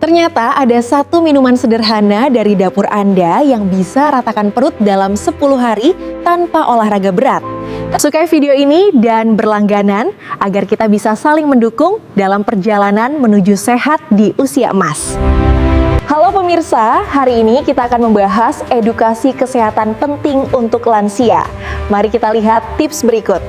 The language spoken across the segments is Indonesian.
Ternyata ada satu minuman sederhana dari dapur Anda yang bisa ratakan perut dalam 10 hari tanpa olahraga berat. Sukai video ini dan berlangganan agar kita bisa saling mendukung dalam perjalanan menuju sehat di usia emas. Halo pemirsa, hari ini kita akan membahas edukasi kesehatan penting untuk lansia. Mari kita lihat tips berikut.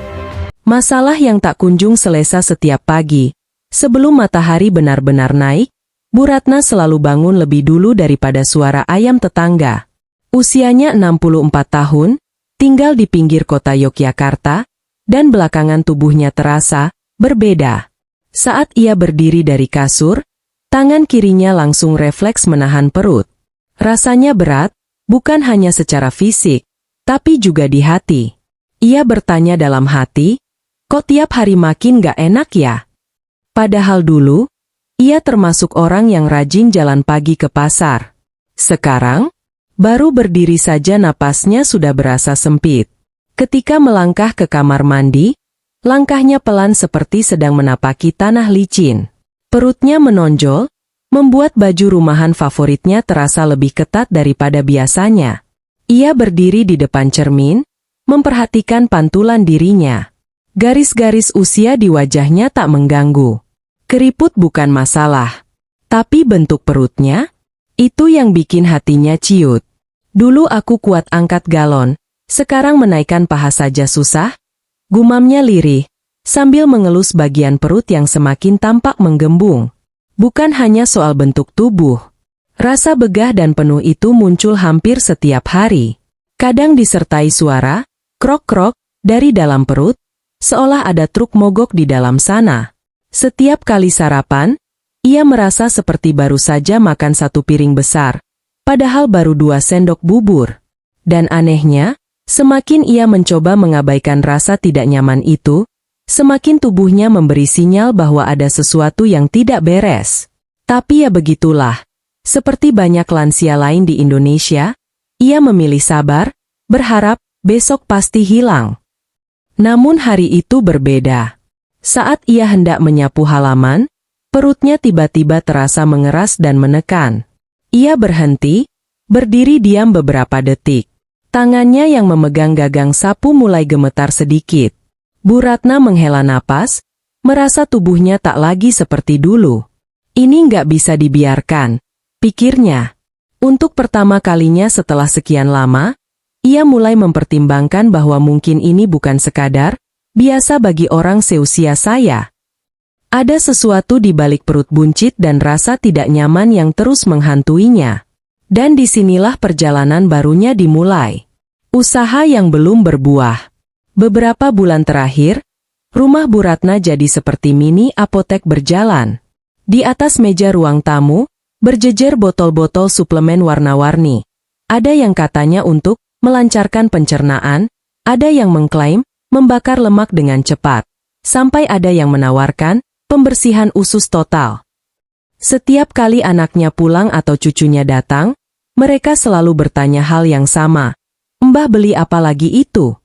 Masalah yang tak kunjung selesai setiap pagi. Sebelum matahari benar-benar naik, Bu Ratna selalu bangun lebih dulu daripada suara ayam tetangga. Usianya 64 tahun, tinggal di pinggir kota Yogyakarta, dan belakangan tubuhnya terasa berbeda. Saat ia berdiri dari kasur, tangan kirinya langsung refleks menahan perut. Rasanya berat, bukan hanya secara fisik, tapi juga di hati. Ia bertanya dalam hati, kok tiap hari makin gak enak ya? Padahal dulu, ia termasuk orang yang rajin jalan pagi ke pasar. Sekarang, baru berdiri saja napasnya sudah berasa sempit. Ketika melangkah ke kamar mandi, langkahnya pelan seperti sedang menapaki tanah licin. Perutnya menonjol, membuat baju rumahan favoritnya terasa lebih ketat daripada biasanya. Ia berdiri di depan cermin, memperhatikan pantulan dirinya. Garis-garis usia di wajahnya tak mengganggu. Keriput bukan masalah, tapi bentuk perutnya, itu yang bikin hatinya ciut. Dulu aku kuat angkat galon, sekarang menaikkan paha saja susah, gumamnya lirih, sambil mengelus bagian perut yang semakin tampak menggembung. Bukan hanya soal bentuk tubuh. Rasa begah dan penuh itu muncul hampir setiap hari. Kadang disertai suara, krok-krok, dari dalam perut, seolah ada truk mogok di dalam sana. Setiap kali sarapan, ia merasa seperti baru saja makan satu piring besar, padahal baru 2 sendok bubur. Dan anehnya, semakin ia mencoba mengabaikan rasa tidak nyaman itu, semakin tubuhnya memberi sinyal bahwa ada sesuatu yang tidak beres. Tapi ya begitulah, seperti banyak lansia lain di Indonesia, ia memilih sabar, berharap besok pasti hilang. Namun hari itu berbeda. Saat ia hendak menyapu halaman, perutnya tiba-tiba terasa mengeras dan menekan. Ia berhenti, berdiri diam beberapa detik. Tangannya yang memegang gagang sapu mulai gemetar sedikit. Bu Ratna menghela napas, merasa tubuhnya tak lagi seperti dulu. Ini nggak bisa dibiarkan, pikirnya. Untuk pertama kalinya setelah sekian lama, ia mulai mempertimbangkan bahwa mungkin ini bukan sekadar biasa bagi orang seusia saya. Ada sesuatu di balik perut buncit dan rasa tidak nyaman yang terus menghantuinya. Dan disinilah perjalanan barunya dimulai. Usaha yang belum berbuah. Beberapa bulan terakhir, rumah Bu Ratna jadi seperti mini apotek berjalan. Di atas meja ruang tamu, berjejer botol-botol suplemen warna-warni. Ada yang katanya untuk melancarkan pencernaan, ada yang mengklaim membakar lemak dengan cepat, sampai ada yang menawarkan pembersihan usus total. Setiap kali anaknya pulang atau cucunya datang, mereka selalu bertanya hal yang sama. Mbah beli apa lagi itu?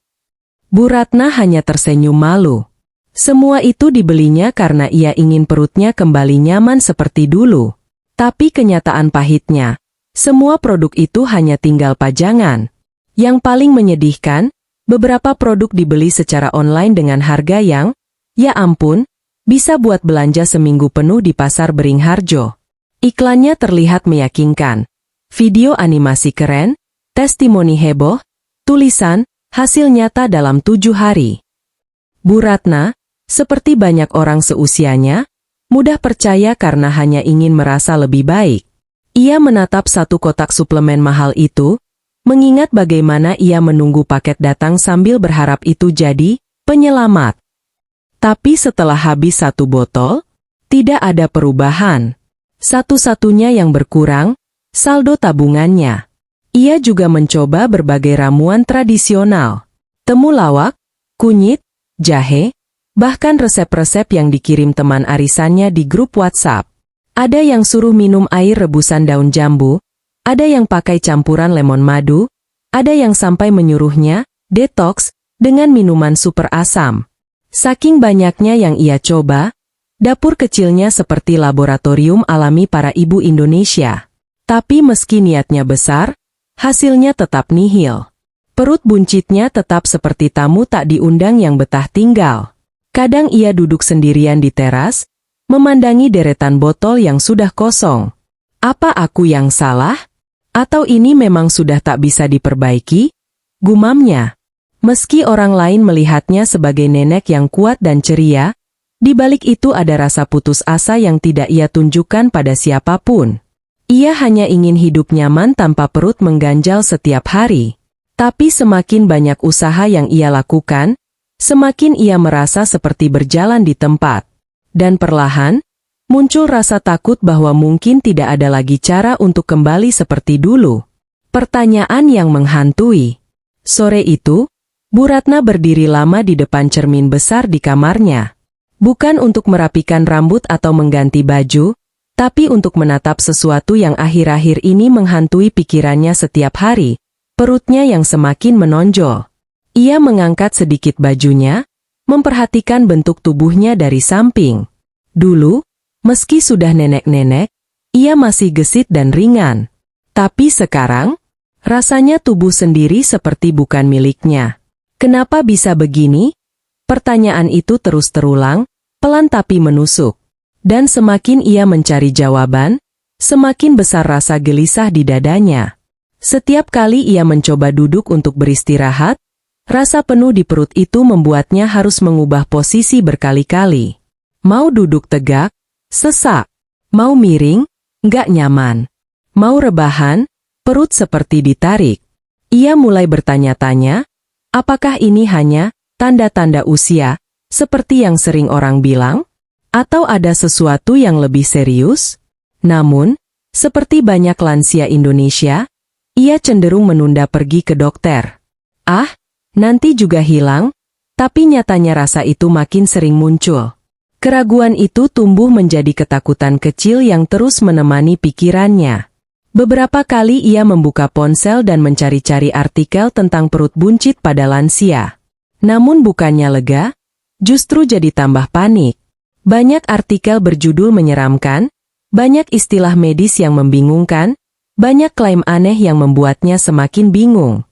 Bu Ratna hanya tersenyum malu. Semua itu dibelinya karena ia ingin perutnya kembali nyaman seperti dulu. Tapi kenyataan pahitnya, semua produk itu hanya tinggal pajangan. Yang paling menyedihkan, beberapa produk dibeli secara online dengan harga yang, ya ampun, bisa buat belanja seminggu penuh di pasar Beringharjo. Iklannya terlihat meyakinkan. Video animasi keren, testimoni heboh, tulisan, hasil nyata dalam 7 hari. Bu Ratna, seperti banyak orang seusianya, mudah percaya karena hanya ingin merasa lebih baik. Ia menatap satu kotak suplemen mahal itu, mengingat bagaimana ia menunggu paket datang sambil berharap itu jadi penyelamat. Tapi setelah habis 1 botol, tidak ada perubahan. Satu-satunya yang berkurang, saldo tabungannya. Ia juga mencoba berbagai ramuan tradisional. Temulawak, kunyit, jahe, bahkan resep-resep yang dikirim teman arisannya di grup WhatsApp. Ada yang suruh minum air rebusan daun jambu, ada yang pakai campuran lemon madu, ada yang sampai menyuruhnya detox dengan minuman super asam. Saking banyaknya yang ia coba, Dapur kecilnya seperti laboratorium alami para ibu Indonesia. Tapi meski niatnya besar, hasilnya tetap nihil. Perut buncitnya tetap seperti tamu tak diundang yang betah tinggal. Kadang ia duduk sendirian di teras, memandangi deretan botol yang sudah kosong. Apa aku yang salah? Atau ini memang sudah tak bisa diperbaiki? Gumamnya. Meski orang lain melihatnya sebagai nenek yang kuat dan ceria, di balik itu ada rasa putus asa yang tidak ia tunjukkan pada siapapun. Ia hanya ingin hidup nyaman tanpa perut mengganjal setiap hari. Tapi semakin banyak usaha yang ia lakukan, semakin ia merasa seperti berjalan di tempat. Dan perlahan, muncul rasa takut bahwa mungkin tidak ada lagi cara untuk kembali seperti dulu. Pertanyaan yang menghantui. Sore itu, Bu Ratna berdiri lama di depan cermin besar di kamarnya. Bukan untuk merapikan rambut atau mengganti baju, tapi untuk menatap sesuatu yang akhir-akhir ini menghantui pikirannya setiap hari, perutnya yang semakin menonjol. Ia mengangkat sedikit bajunya, memperhatikan bentuk tubuhnya dari samping. Dulu, meski sudah nenek-nenek, ia masih gesit dan ringan. Tapi sekarang, rasanya tubuh sendiri seperti bukan miliknya. Kenapa bisa begini? Pertanyaan itu terus terulang, pelan tapi menusuk. Dan semakin ia mencari jawaban, semakin besar rasa gelisah di dadanya. Setiap kali ia mencoba duduk untuk beristirahat, rasa penuh di perut itu membuatnya harus mengubah posisi berkali-kali. Mau duduk tegak, sesak. Mau miring, nggak nyaman. Mau rebahan, perut seperti ditarik. Ia mulai bertanya-tanya, apakah ini hanya tanda-tanda usia, seperti yang sering orang bilang? Atau ada sesuatu yang lebih serius? Namun, seperti banyak lansia Indonesia, ia cenderung menunda pergi ke dokter. Nanti juga hilang, tapi nyatanya rasa itu makin sering muncul. Keraguan itu tumbuh menjadi ketakutan kecil yang terus menemani pikirannya. Beberapa kali ia membuka ponsel dan mencari-cari artikel tentang perut buncit pada lansia. Namun bukannya lega, justru jadi tambah panik. Banyak artikel berjudul menyeramkan, banyak istilah medis yang membingungkan, banyak klaim aneh yang membuatnya semakin bingung.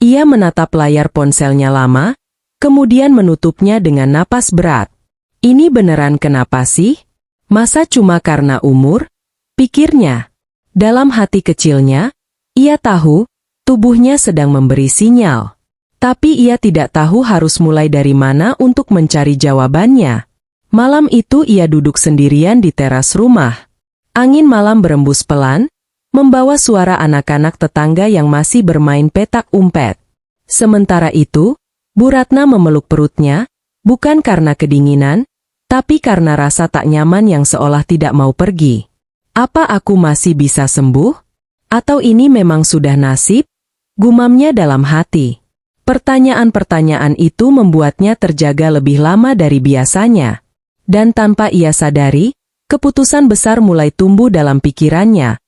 Ia menatap layar ponselnya lama, kemudian menutupnya dengan napas berat. Ini beneran kenapa sih? Masa cuma karena umur? Pikirnya. Dalam hati kecilnya, ia tahu, tubuhnya sedang memberi sinyal. Tapi ia tidak tahu harus mulai dari mana untuk mencari jawabannya. Malam itu ia duduk sendirian di teras rumah. Angin malam berembus pelan, membawa suara anak-anak tetangga yang masih bermain petak umpet. Sementara itu, Bu Ratna memeluk perutnya, bukan karena kedinginan, tapi karena rasa tak nyaman yang seolah tidak mau pergi. Apa aku masih bisa sembuh? Atau ini memang sudah nasib? Gumamnya dalam hati. Pertanyaan-pertanyaan itu membuatnya terjaga lebih lama dari biasanya. Dan tanpa ia sadari, keputusan besar mulai tumbuh dalam pikirannya.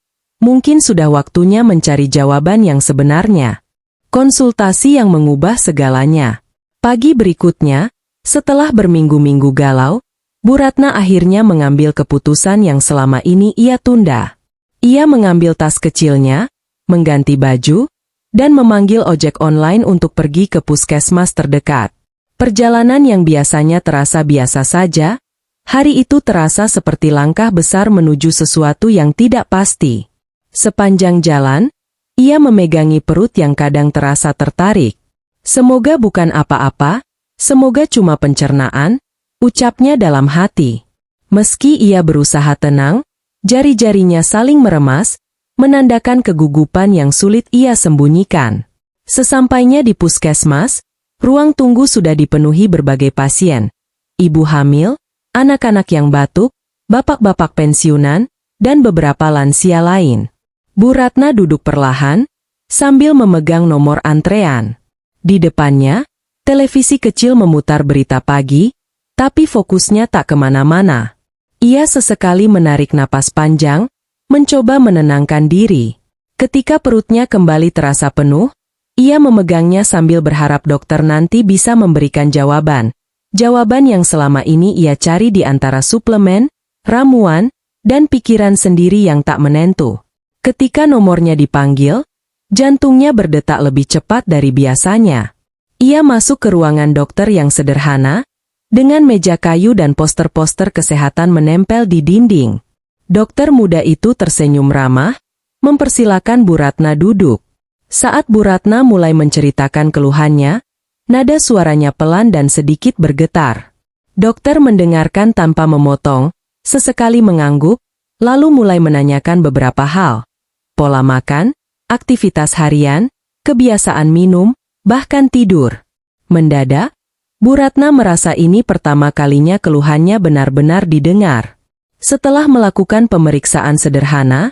Mungkin sudah waktunya mencari jawaban yang sebenarnya. Konsultasi yang mengubah segalanya. Pagi berikutnya, setelah berminggu-minggu galau, Bu Ratna akhirnya mengambil keputusan yang selama ini ia tunda. Ia mengambil tas kecilnya, mengganti baju, dan memanggil ojek online untuk pergi ke puskesmas terdekat. Perjalanan yang biasanya terasa biasa saja, hari itu terasa seperti langkah besar menuju sesuatu yang tidak pasti. Sepanjang jalan, ia memegangi perut yang kadang terasa tertarik. Semoga bukan apa-apa, semoga cuma pencernaan, ucapnya dalam hati. Meski ia berusaha tenang, jari-jarinya saling meremas, menandakan kegugupan yang sulit ia sembunyikan. Sesampainya di puskesmas, ruang tunggu sudah dipenuhi berbagai pasien. Ibu hamil, anak-anak yang batuk, bapak-bapak pensiunan, dan beberapa lansia lain. Bu Ratna duduk perlahan, sambil memegang nomor antrean. Di depannya, televisi kecil memutar berita pagi, tapi fokusnya tak kemana-mana. Ia sesekali menarik napas panjang, mencoba menenangkan diri. Ketika perutnya kembali terasa penuh, ia memegangnya sambil berharap dokter nanti bisa memberikan jawaban. Jawaban yang selama ini ia cari di antara suplemen, ramuan, dan pikiran sendiri yang tak menentu. Ketika nomornya dipanggil, jantungnya berdetak lebih cepat dari biasanya. Ia masuk ke ruangan dokter yang sederhana, dengan meja kayu dan poster-poster kesehatan menempel di dinding. Dokter muda itu tersenyum ramah, mempersilakan Bu Ratna duduk. Saat Bu Ratna mulai menceritakan keluhannya, nada suaranya pelan dan sedikit bergetar. Dokter mendengarkan tanpa memotong, sesekali mengangguk, lalu mulai menanyakan beberapa hal. Pola makan, aktivitas harian, kebiasaan minum, bahkan tidur. Mendadak, Bu Ratna merasa ini pertama kalinya keluhannya benar-benar didengar. Setelah melakukan pemeriksaan sederhana,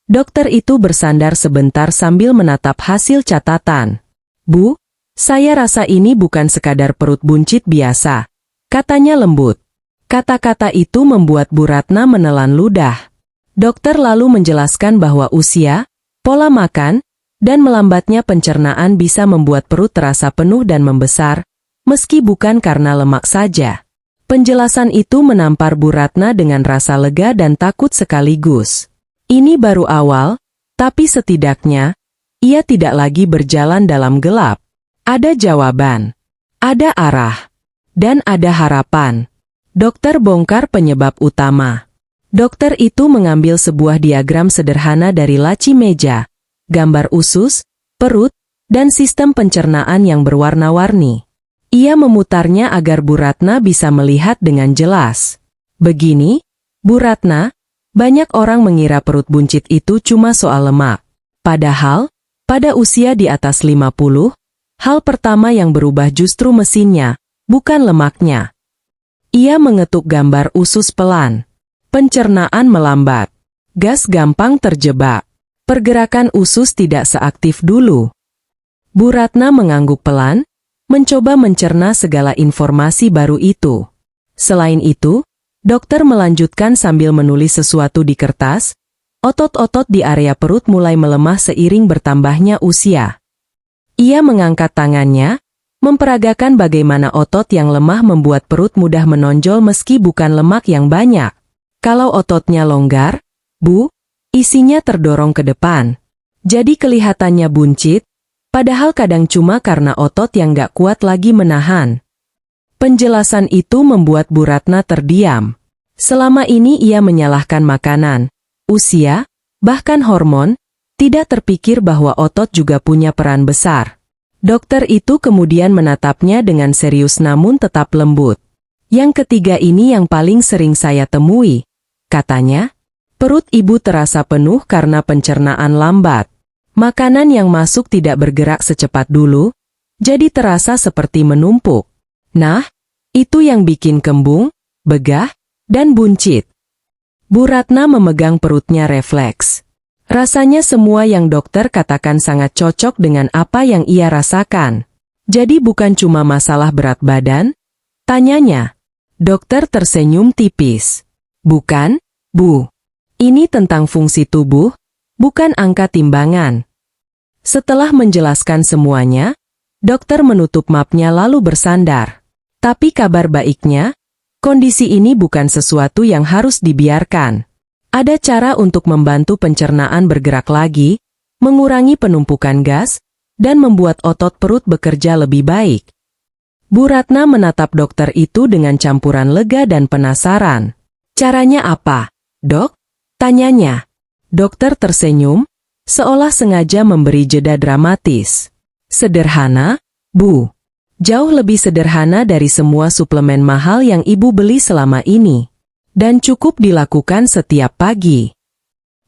dokter itu bersandar sebentar sambil menatap hasil catatan. Bu, saya rasa ini bukan sekadar perut buncit biasa, katanya lembut. Kata-kata itu membuat Bu Ratna menelan ludah. Dokter lalu menjelaskan bahwa usia, pola makan, dan melambatnya pencernaan bisa membuat perut terasa penuh dan membesar, meski bukan karena lemak saja. Penjelasan itu menampar Bu Ratna dengan rasa lega dan takut sekaligus. Ini baru awal, tapi setidaknya, ia tidak lagi berjalan dalam gelap. Ada jawaban, ada arah, dan ada harapan. Dokter bongkar penyebab utama. Dokter itu mengambil sebuah diagram sederhana dari laci meja, gambar usus, perut, dan sistem pencernaan yang berwarna-warni. Ia memutarnya agar Bu Ratna bisa melihat dengan jelas. Begini, Bu Ratna, banyak orang mengira perut buncit itu cuma soal lemak. Padahal, pada usia di atas 50, hal pertama yang berubah justru mesinnya, bukan lemaknya. Ia mengetuk gambar usus pelan. Pencernaan melambat. Gas gampang terjebak. Pergerakan usus tidak seaktif dulu. Bu Ratna mengangguk pelan, mencoba mencerna segala informasi baru itu. Selain itu, dokter melanjutkan sambil menulis sesuatu di kertas. Otot-otot di area perut mulai melemah seiring bertambahnya usia. Ia mengangkat tangannya, memperagakan bagaimana otot yang lemah membuat perut mudah menonjol meski bukan lemak yang banyak. Kalau ototnya longgar, Bu, isinya terdorong ke depan. Jadi kelihatannya buncit, padahal kadang cuma karena otot yang gak kuat lagi menahan. Penjelasan itu membuat Bu Ratna terdiam. Selama ini ia menyalahkan makanan, usia, bahkan hormon, tidak terpikir bahwa otot juga punya peran besar. Dokter itu kemudian menatapnya dengan serius namun tetap lembut. Yang ketiga ini yang paling sering saya temui, katanya. Perut ibu terasa penuh karena pencernaan lambat. Makanan yang masuk tidak bergerak secepat dulu, jadi terasa seperti menumpuk. Nah, itu yang bikin kembung, begah, dan buncit. Bu Ratna memegang perutnya refleks. Rasanya semua yang dokter katakan sangat cocok dengan apa yang ia rasakan. Jadi bukan cuma masalah berat badan? Tanyanya. Dokter tersenyum tipis. Bukan, Bu. Ini tentang fungsi tubuh, bukan angka timbangan. Setelah menjelaskan semuanya, dokter menutup mapnya lalu bersandar. Tapi kabar baiknya, kondisi ini bukan sesuatu yang harus dibiarkan. Ada cara untuk membantu pencernaan bergerak lagi, mengurangi penumpukan gas, dan membuat otot perut bekerja lebih baik. Bu Ratna menatap dokter itu dengan campuran lega dan penasaran. Caranya apa, Dok? Tanyanya. Dokter tersenyum, seolah sengaja memberi jeda dramatis. Sederhana, Bu. Jauh lebih sederhana dari semua suplemen mahal yang ibu beli selama ini. Dan cukup dilakukan setiap pagi.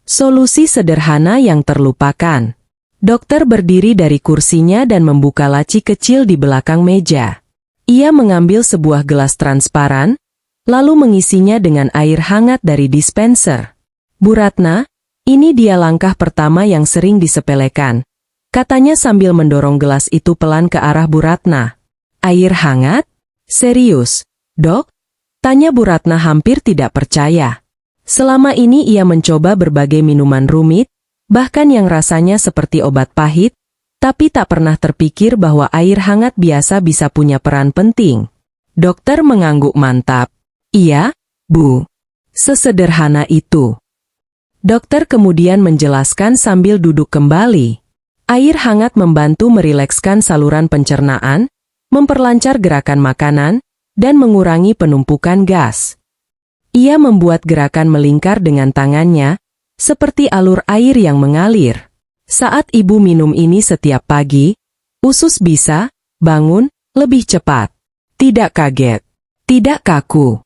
Solusi sederhana yang terlupakan. Dokter berdiri dari kursinya dan membuka laci kecil di belakang meja. Ia mengambil sebuah gelas transparan, lalu mengisinya dengan air hangat dari dispenser. Bu Ratna, ini dia langkah pertama yang sering disepelekan, katanya sambil mendorong gelas itu pelan ke arah Bu Ratna. Air hangat? Serius, Dok? Tanya Bu Ratna hampir tidak percaya. Selama ini ia mencoba berbagai minuman rumit, bahkan yang rasanya seperti obat pahit, tapi tak pernah terpikir bahwa air hangat biasa bisa punya peran penting. Dokter mengangguk mantap. Iya, Bu. Sesederhana itu. Dokter kemudian menjelaskan sambil duduk kembali. Air hangat membantu merilekskan saluran pencernaan, memperlancar gerakan makanan, dan mengurangi penumpukan gas. Ia membuat gerakan melingkar dengan tangannya, seperti alur air yang mengalir. Saat ibu minum ini setiap pagi, usus bisa bangun lebih cepat. Tidak kaget, tidak kaku.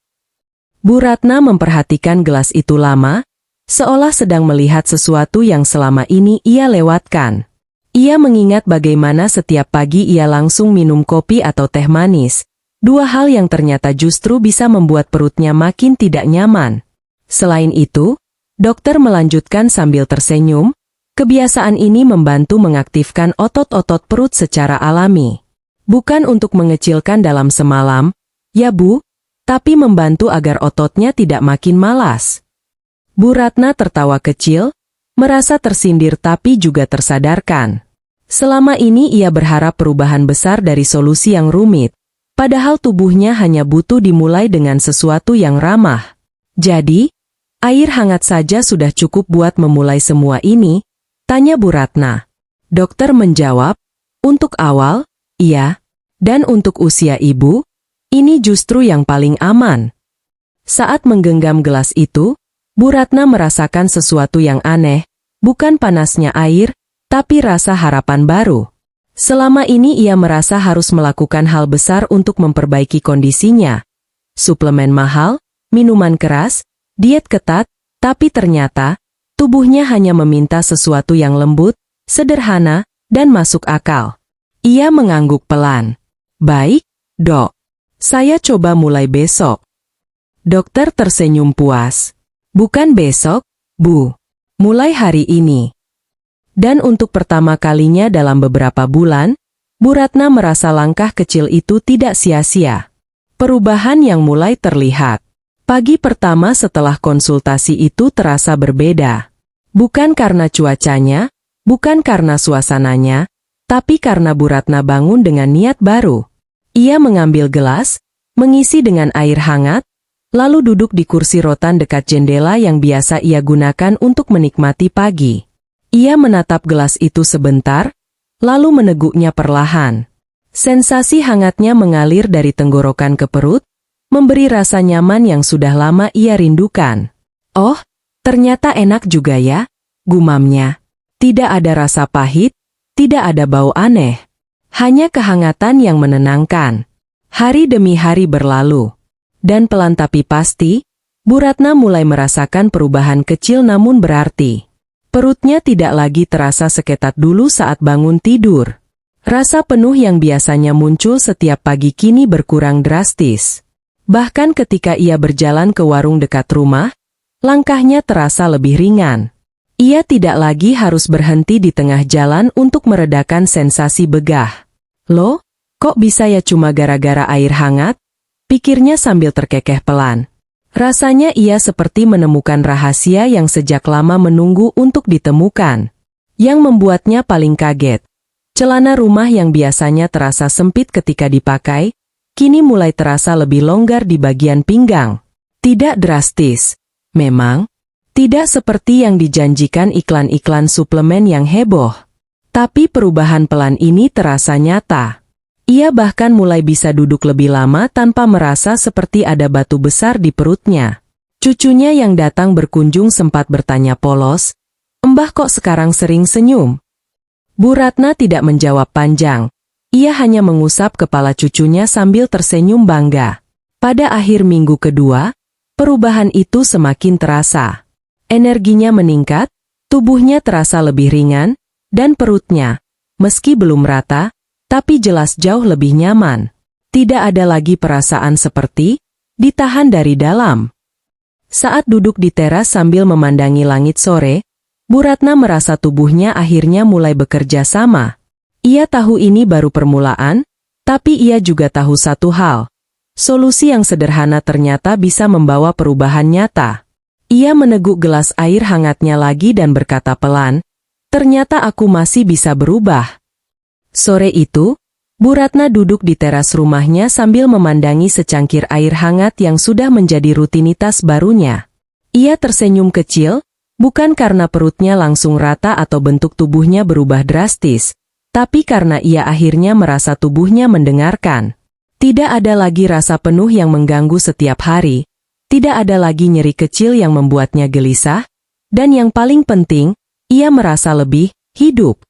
Bu Ratna memperhatikan gelas itu lama, seolah sedang melihat sesuatu yang selama ini ia lewatkan. Ia mengingat bagaimana setiap pagi ia langsung minum kopi atau teh manis, dua hal yang ternyata justru bisa membuat perutnya makin tidak nyaman. Selain itu, dokter melanjutkan sambil tersenyum, kebiasaan ini membantu mengaktifkan otot-otot perut secara alami. Bukan untuk mengecilkan dalam semalam, ya Bu, tapi membantu agar ototnya tidak makin malas. Bu Ratna tertawa kecil, merasa tersindir tapi juga tersadarkan. Selama ini ia berharap perubahan besar dari solusi yang rumit, padahal tubuhnya hanya butuh dimulai dengan sesuatu yang ramah. Jadi, air hangat saja sudah cukup buat memulai semua ini, tanya Bu Ratna. Dokter menjawab, untuk awal, iya, dan untuk usia ibu, ini justru yang paling aman. Saat menggenggam gelas itu, Bu Ratna merasakan sesuatu yang aneh, bukan panasnya air, tapi rasa harapan baru. Selama ini ia merasa harus melakukan hal besar untuk memperbaiki kondisinya. Suplemen mahal, minuman keras, diet ketat, tapi ternyata, tubuhnya hanya meminta sesuatu yang lembut, sederhana, dan masuk akal. Ia mengangguk pelan. Baik, Dok. Saya coba mulai besok. Dokter tersenyum puas. Bukan besok, Bu. Mulai hari ini. Dan untuk pertama kalinya dalam beberapa bulan, Bu Ratna merasa langkah kecil itu tidak sia-sia. Perubahan yang mulai terlihat. Pagi pertama setelah konsultasi itu terasa berbeda. Bukan karena cuacanya, bukan karena suasananya, tapi karena Bu Ratna bangun dengan niat baru. Ia mengambil gelas, mengisi dengan air hangat, lalu duduk di kursi rotan dekat jendela yang biasa ia gunakan untuk menikmati pagi. Ia menatap gelas itu sebentar, lalu meneguknya perlahan. Sensasi hangatnya mengalir dari tenggorokan ke perut, memberi rasa nyaman yang sudah lama ia rindukan. Oh, ternyata enak juga ya, gumamnya. Tidak ada rasa pahit, tidak ada bau aneh. Hanya kehangatan yang menenangkan. Hari demi hari berlalu. Dan pelan tapi pasti, Bu Ratna mulai merasakan perubahan kecil namun berarti. Perutnya tidak lagi terasa seketat dulu saat bangun tidur. Rasa penuh yang biasanya muncul setiap pagi kini berkurang drastis. Bahkan ketika ia berjalan ke warung dekat rumah, langkahnya terasa lebih ringan. Ia tidak lagi harus berhenti di tengah jalan untuk meredakan sensasi begah. Loh, kok bisa ya cuma gara-gara air hangat? Pikirnya sambil terkekeh pelan. Rasanya ia seperti menemukan rahasia yang sejak lama menunggu untuk ditemukan. Yang membuatnya paling kaget. Celana rumah yang biasanya terasa sempit ketika dipakai, kini mulai terasa lebih longgar di bagian pinggang. Tidak drastis. Memang, tidak seperti yang dijanjikan iklan-iklan suplemen yang heboh. Tapi perubahan pelan ini terasa nyata. Ia bahkan mulai bisa duduk lebih lama tanpa merasa seperti ada batu besar di perutnya. Cucunya yang datang berkunjung sempat bertanya polos, "Mbah kok sekarang sering senyum?" Bu Ratna tidak menjawab panjang. Ia hanya mengusap kepala cucunya sambil tersenyum bangga. Pada akhir minggu kedua, perubahan itu semakin terasa. Energinya meningkat, tubuhnya terasa lebih ringan, dan perutnya, meski belum rata, tapi jelas jauh lebih nyaman. Tidak ada lagi perasaan seperti ditahan dari dalam. Saat duduk di teras sambil memandangi langit sore, Bu Ratna merasa tubuhnya akhirnya mulai bekerja sama. Ia tahu ini baru permulaan, tapi ia juga tahu satu hal. Solusi yang sederhana ternyata bisa membawa perubahan nyata. Ia meneguk gelas air hangatnya lagi dan berkata pelan, "Ternyata aku masih bisa berubah." Sore itu, Bu Ratna duduk di teras rumahnya sambil memandangi secangkir air hangat yang sudah menjadi rutinitas barunya. Ia tersenyum kecil, bukan karena perutnya langsung rata atau bentuk tubuhnya berubah drastis, tapi karena ia akhirnya merasa tubuhnya mendengarkan. Tidak ada lagi rasa penuh yang mengganggu setiap hari, tidak ada lagi nyeri kecil yang membuatnya gelisah, dan yang paling penting, ia merasa lebih hidup.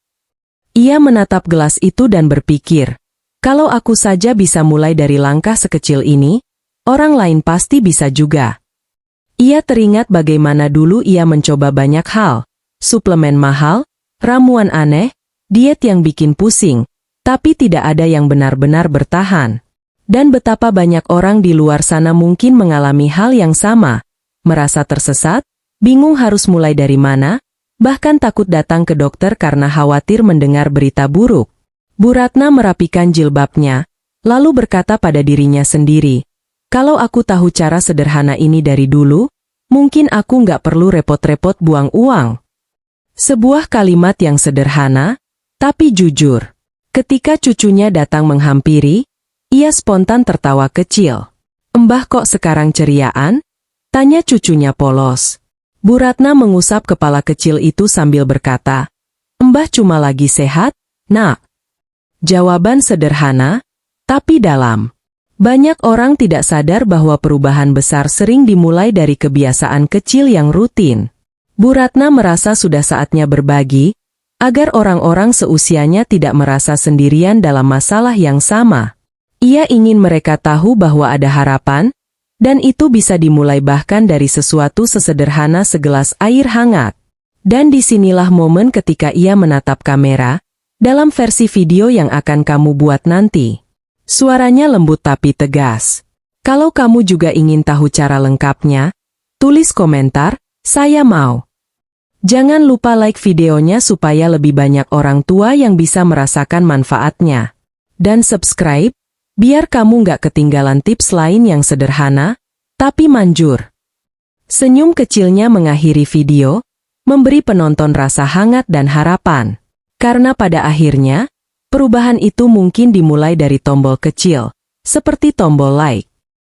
Ia menatap gelas itu dan berpikir, kalau aku saja bisa mulai dari langkah sekecil ini, orang lain pasti bisa juga. Ia teringat bagaimana dulu ia mencoba banyak hal, suplemen mahal, ramuan aneh, diet yang bikin pusing, tapi tidak ada yang benar-benar bertahan. Dan betapa banyak orang di luar sana mungkin mengalami hal yang sama, merasa tersesat, bingung harus mulai dari mana, bahkan takut datang ke dokter karena khawatir mendengar berita buruk. Bu Ratna merapikan jilbabnya, lalu berkata pada dirinya sendiri, kalau aku tahu cara sederhana ini dari dulu, mungkin aku nggak perlu repot-repot buang uang. Sebuah kalimat yang sederhana, tapi jujur. Ketika cucunya datang menghampiri, ia spontan tertawa kecil. Mbah kok sekarang ceriaan? Tanya cucunya polos. Bu Ratna mengusap kepala kecil itu sambil berkata, Mbah cuma lagi sehat, nak. Jawaban sederhana, tapi dalam. Banyak orang tidak sadar bahwa perubahan besar sering dimulai dari kebiasaan kecil yang rutin. Bu Ratna merasa sudah saatnya berbagi, agar orang-orang seusianya tidak merasa sendirian dalam masalah yang sama. Ia ingin mereka tahu bahwa ada harapan, dan itu bisa dimulai bahkan dari sesuatu sesederhana segelas air hangat. Dan disinilah momen ketika ia menatap kamera, dalam versi video yang akan kamu buat nanti. Suaranya lembut tapi tegas. Kalau kamu juga ingin tahu cara lengkapnya, tulis komentar, saya mau. Jangan lupa like videonya supaya lebih banyak orang tua yang bisa merasakan manfaatnya. Dan subscribe, biar kamu nggak ketinggalan tips lain yang sederhana, tapi manjur. Senyum kecilnya mengakhiri video, memberi penonton rasa hangat dan harapan. Karena pada akhirnya, perubahan itu mungkin dimulai dari tombol kecil, seperti tombol like.